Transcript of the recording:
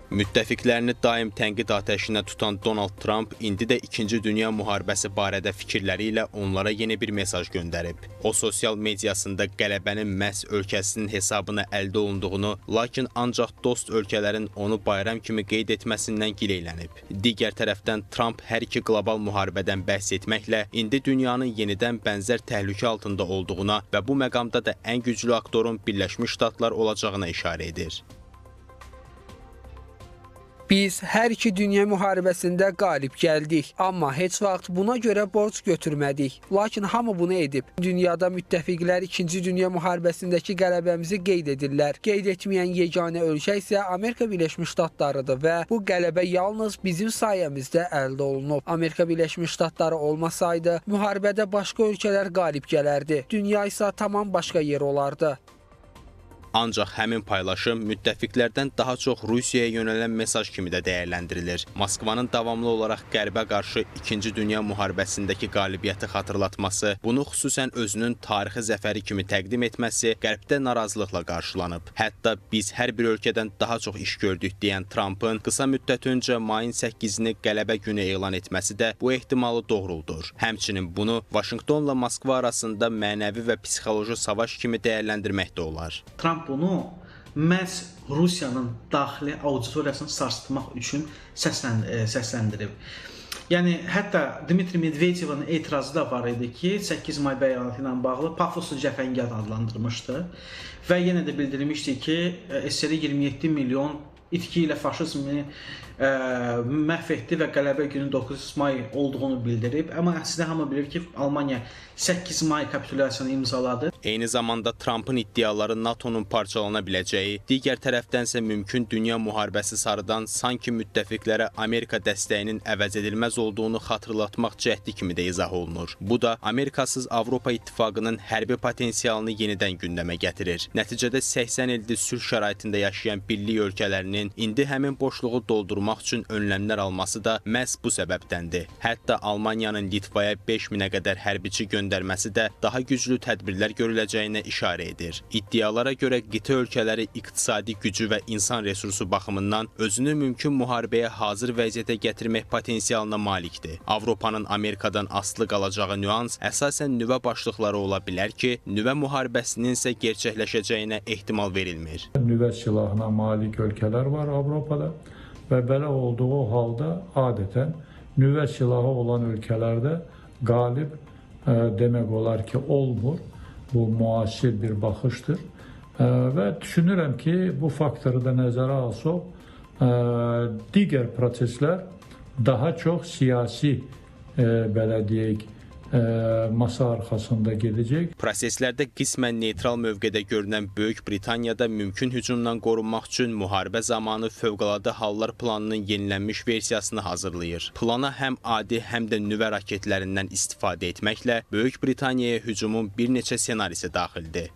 Müttəfiqlərini daim tənqid atəşinə tutan Donald Trump indi də 2-ci Dünya müharibəsi barədə fikirləri ilə onlara yeni bir mesaj göndərib. O, sosial mediasında qələbənin məhz ölkəsinin hesabına əldə olunduğunu, lakin ancaq dost ölkələrin onu bayram kimi qeyd etməsindən gileylənib. Digər tərəfdən Trump hər iki qlobal müharibədən bəhs etməklə indi dünyanın yenidən bənzər təhlükə altında olduğuna və bu məqamda da ən güclü aktorun Birləşmiş Ştatlar olacağına işarə edir. Biz hər iki dünya müharibəsində qalib gəldik, amma heç vaxt buna görə borc götürmədik. Lakin hamı bunu edib. Dünyada müttəfiqlər 2-ci dünya müharibəsindəki qələbəmizi qeyd edirlər. Qeyd etməyən yeganə ölkə isə Amerika Birləşmiş Ştatlarıdır və bu qələbə yalnız bizim sayəmizdə əldə olunub. Amerika Birləşmiş Ştatları olmasaydı, müharibədə başqa ölkələr qalib gələrdi. Dünya isə tamam başqa yer olardı. Ancaq həmin paylaşım müttəfiqlərdən daha çox Rusiyaya yönələn mesaj kimi də dəyərləndirilir. Moskvanın davamlı olaraq Qərbə qarşı 2-ci Dünya müharibəsindəki qalibiyyəti xatırlatması, bunu xüsusən özünün tarixi zəfəri kimi təqdim etməsi Qərbdə narazılıqla qarşılanıb. Hətta biz hər bir ölkədən daha çox iş gördük deyən Trumpın qısa müddət öncə mayın 8-ni qələbə günü elan etməsi də bu ehtimalı doğruldur. Həmçinin bunu Vaşinqtonla Moskva arasında mənəvi və psixoloji savaş kimi dəyərləndirmək də olar. Trump bunu məhz Rusiyanın daxili auditoriyasını sarsıtmaq üçün səsləndirib. Yəni, hətta Dmitri Medvedevin etirazı da var idi ki, 8 may bəyanatı ilə bağlı pafoslu cəfəngiyat adlandırmışdı və yenə də bildirmişdi ki, SSR 27 milyon itki ilə faşizmi məhv etdi və qələbə günü 9 may olduğunu bildirib. Amma əslində hamı bilir ki, Almaniya 8 may kapitulyasını imzaladı. Eyni zamanda Trumpın iddiaları NATO'nun parçalana biləcəyi, digər tərəfdənsə mümkün dünya müharibəsi sarıdan sanki müttəfiqlərə Amerika dəstəyinin əvəz edilməz olduğunu xatırlatmaq cəhdi kimi də izah olunur. Bu da Amerikasız Avropa İttifaqının hərbi potensialını yenidən gündəmə gətirir. Nəticədə 80 ildir sülh şəraitində yaşayan birlik ölkələrinin indi həmin boşluğu doldurmaq üçün önləmlər alması da məhz bu səbəbdəndir. Hətta Almaniyanın Litvaya 5000-ə qədər hərbiçi göndərməsi də daha güclü tədbirlər görüləcəyinə işarə edir. İddialara görə qitə ölkələri iqtisadi gücü və insan resursu baxımından özünü mümkün müharibəyə hazır vəziyyətə gətirmək potensialına malikdir. Avropanın Amerikadan asılı qalacağı nüans əsasən nüvə başlıqları ola bilər ki, nüvə müharibəsinin isə gerçəkləşəcəyinə ehtimal verilmir. Nüvə silahına malik ölkələr var Avropada və belə olduğu halda adətən nüvə silahı olan ölkələrdə qalib demək olar ki, olmur. Bu müasir bir baxışdır və düşünürəm ki, bu faktoru da nəzərə alsaq, digər proseslər daha çox siyasi, belə deyək, masa arxasında gedəcək. Proseslərdə qismən neytral mövqedə görünən Böyük Britaniyada mümkün hücumdan qorunmaq üçün müharibə zamanı fövqəladə hallar planının yenilənmiş versiyasını hazırlayır. Plana həm adi, həm də nüvə raketlərindən istifadə etməklə Böyük Britaniyaya hücumun bir neçə senarisi daxildir.